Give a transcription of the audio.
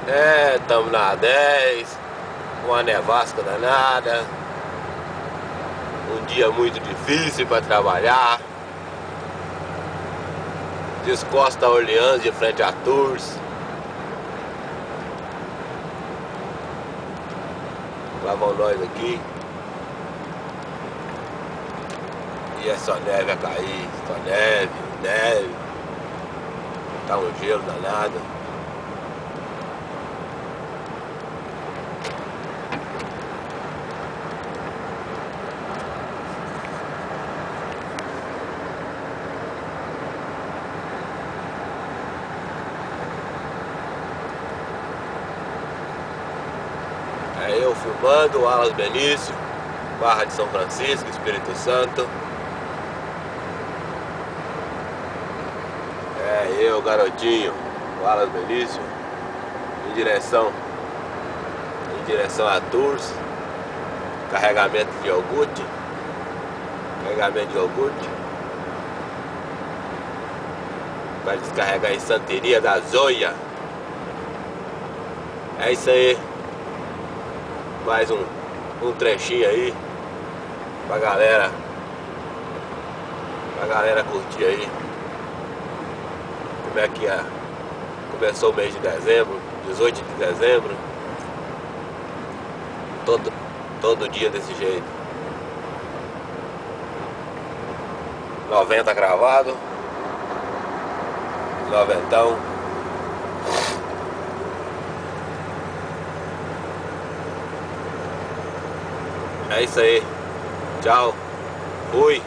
Estamos na 10, uma nevasca danada, um dia muito difícil para trabalhar. Descosta Orleans de frente a Tours. Lá vão nós aqui. E é só neve a cair, só neve, neve. Tá um gelo danado. É eu filmando, Alas Benício, Barra de São Francisco, Espírito Santo. É eu, garotinho, Alas Benício, em direção a Tours. Carregamento de iogurte. Vai descarregar em Santeria da Zóia. É isso aí. Mais um trechinho aí pra galera curtir aí como é que começou o mês de dezembro, 18 de dezembro, todo dia desse jeito. 90 cravado, noventão. É isso aí. Tchau. Fui.